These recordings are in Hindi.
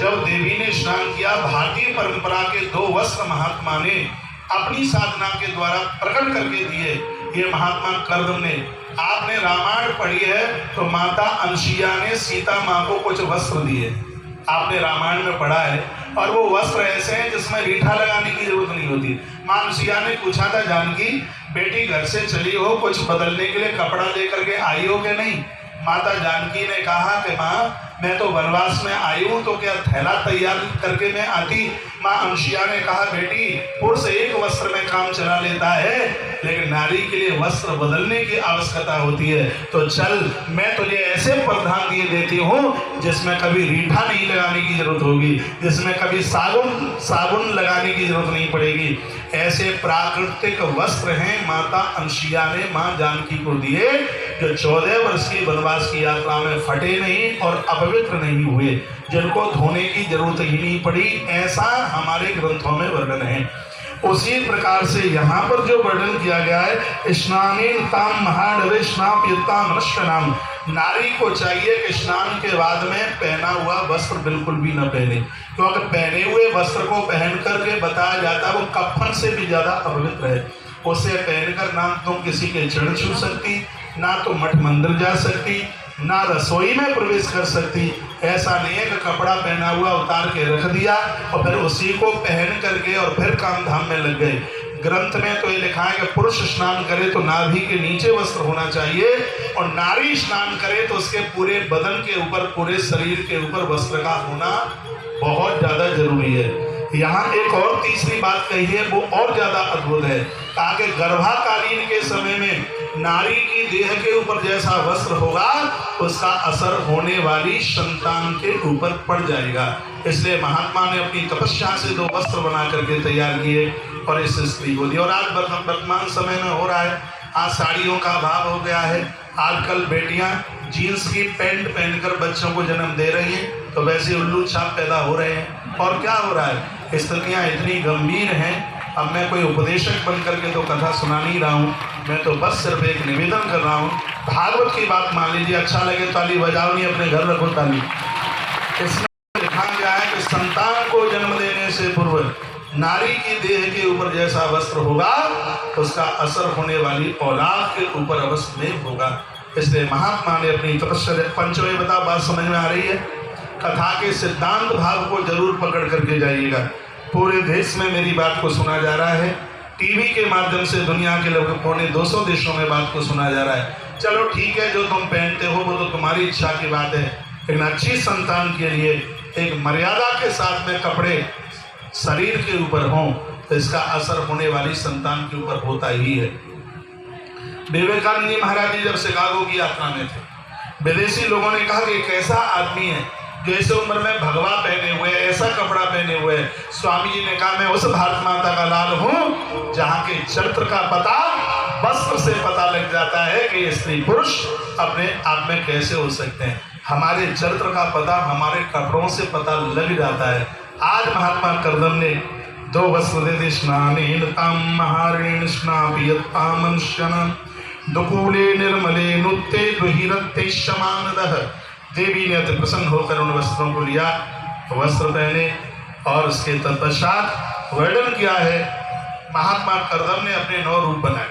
जब देवी ने स्नान किया, भारतीय परंपरा के 2 वस्त्र महात्मा ने अपनी साधना के द्वारा प्रकट करके दिए। ये महात्मा कर्दम ने, आपने रामायण पढ़ी है तो माता अनुसुईया ने सीता माँ को कुछ वस्त्र दिए, आपने रामायण में पढ़ा है। और वो वस्त्र ऐसे हैं जिसमें रीठा लगाने की जरूरत नहीं होती। माँ अनुसुईया ने पूछा था, जानकी बेटी घर से चली हो, कुछ बदलने के लिए कपड़ा लेकर के आई हो कि नहीं? माता जानकी ने कहा कि माँ मैं तो वनवास में आई हूँ, तो क्या थैला तैयार करके मैं आती? माँ अनुसुईया ने कहा, बेटी पुरुष एक वस्त्र में काम चला लेता है, लेकिन नारी के लिए वस्त्र बदलने की आवश्यकता होती है। तो चल मैं तुझे ऐसे परिधान दिए देती हूँ जिसमें कभी रीठा नहीं लगाने की जरूरत होगी, जिसमें कभी साबुन लगाने की जरूरत नहीं पड़ेगी। ऐसे प्राकृतिक वस्त्र हैं माता अनुसुईया ने माँ जानकी को दिए, जो 14 वर्ष की वनवास की यात्रा में फटे नहीं और अपवित्र नहीं हुए, जिनको धोने की जरूरत ही नहीं पड़ी। ऐसा हमारे ग्रंथों में वर्णन है। उसी प्रकार से यहाँ पर जो वर्णन किया गया है, स्नानेन ताम महाडवे स्नापयता मनुष्य नाम, नारी को चाहिए कि स्नान के बाद में पहना हुआ वस्त्र बिल्कुल भी न पहने, क्योंकि पहने हुए वस्त्र को पहन करके बताया जाता है वो कफन से भी ज्यादा अपवित्र है। उसे पहनकर ना तुम किसी के चरण छू सकती, ना तो मठ मंदिर जा सकती, ना रसोई में प्रवेश कर सकती। ऐसा नहीं है कि कपड़ा पहना हुआ उतार के रख दिया और फिर उसी को पहन करके और फिर काम धाम में लग गए। ग्रंथ में तो ये लिखा है कि पुरुष स्नान करे तो नाभि के नीचे वस्त्र होना चाहिए, और नारी स्नान करे तो उसके पूरे बदन के ऊपर, पूरे शरीर के ऊपर वस्त्र का होना बहुत ज्यादा जरूरी है। यहाँ एक और तीसरी बात कही है, वो और ज्यादा अद्भुत है। ताकि गर्भाकालीन के समय में नारी की देह के ऊपर जैसा वस्त्र होगा, उसका असर होने वाली संतान के ऊपर पड़ जाएगा। इसलिए महात्मा ने अपनी तपस्या से 2 वस्त्र बना करके तैयार किए और इस स्त्री को दिए। और आज वर्तमान समय में हो रहा है, आज साड़ियों का अभाव हो गया है। आजकल बेटियां जीन्स की पैंट पहनकर बच्चों को जन्म दे रही हैं, तो वैसे उल्लू छाप पैदा हो रहे हैं। और क्या हो रहा है, स्थितियां इतनी गंभीर हैं। अब मैं कोई उपदेशक बन करके तो कथा सुना नहीं रहा हूँ, मैं तो बस सिर्फ एक निवेदन कर रहा हूँ। भागवत की बात मान लीजिए, अच्छा लगे ताली बजाओ, नहीं अपने घर रखो ताली। इसमें लिखा गया है कि संतान को जन्म देने से पूर्व नारी की देह के ऊपर जैसा वस्त्र होगा, उसका असर होने वाली औलाद के ऊपर अवश्य नहीं होगा। इसलिए महात्मा ने अपनी तपस्या, पंचमें बता बात समझ में आ रही है? कथा के सिद्धांत भाव को जरूर पकड़ करके जाइएगा। पूरे देश में मेरी बात को सुना जा रहा है, टीवी के माध्यम से दुनिया के लगभग 250 देशों में बात को सुना जा रहा है। चलो ठीक है, जो तुम पहनते हो वो तो तुम्हारी इच्छा की बात है, लेकिन अच्छी संतान के लिए एक मर्यादा के साथ में कपड़े शरीर के ऊपर हों, तो इसका असर होने वाली संतान के ऊपर होता ही है। विवेकानंद जी महाराज जी जब शिकागो की यात्रा में थे, विदेशी लोगों ने कहा कि कैसा आदमी है जो इस उम्र में भगवा पहने हुए, ऐसा कपड़ा पहने हुए। स्वामी जी ने कहा, मैं उस भारत माता का लाल हूँ जहाँ के चरित्र का पता वस्त्र से पता लग जाता है कि ये स्त्री पुरुष अपने आप में कैसे हो सकते हैं। हमारे चरित्र का पता हमारे कपड़ों से पता लग जाता है। आज महात्मा कर्दम ने 2 वस्त्र दे दे, स्नानेन ताम महारेण स्नापयता मनुष्यन दुकूले निर्मले नुत्ते दुहिरत्ते शमानदः। देवी ने अति प्रसन्न होकर उन वस्त्रों को लिया, वस्त्र पहने, और उसके तत्पश्चात वर्णन किया है महात्मा कर्दम ने अपने 9 रूप बनाए।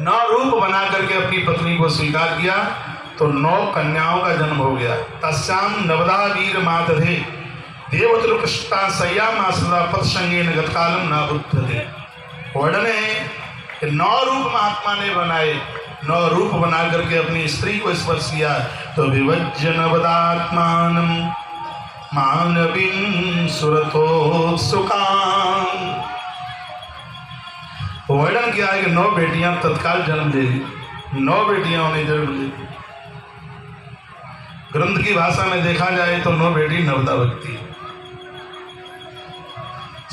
9 रूप बना करके अपनी पत्नी को स्वीकार किया, तो 9 कन्याओं का जन्म हो गया। तस्याम नवदा वीर मातधे देवतृष्टा सयामा सदा पत्संगेन गतकालम ना बुद्धते। वर्णन है कि 9 रूप महात्मा ने बनाए, 9 रूप बना करके अपनी स्त्री को स्पर्श किया, तो विवज्जन वदात्मानम मानवीं सुरतो सुकाम। वर्णन किया है कि 9 बेटियां तत्काल जन्म ले ली, 9 बेटियां उन्हें जन्म ले ली। ग्रंथ की भाषा में देखा जाए तो 9 बेटी नवदा भक्ति,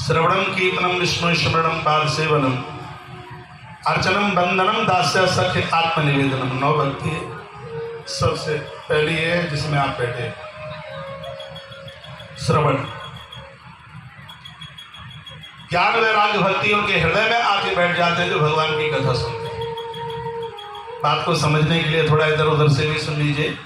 श्रवणम कीर्तनम विष्णु स्मरणम पाद सेवनम अर्चनम बंदनम दास्य सख्य आत्मनिवेदनम। 9 भक्ति है। सबसे पहली है जिसमें आप बैठे, श्रवण। ज्ञान वैराग्य भक्ति उनके हृदय में आके बैठ जाते हैं जो भगवान की कथा सुनते हैं। बात को समझने के लिए थोड़ा इधर उधर से भी सुन लीजिए।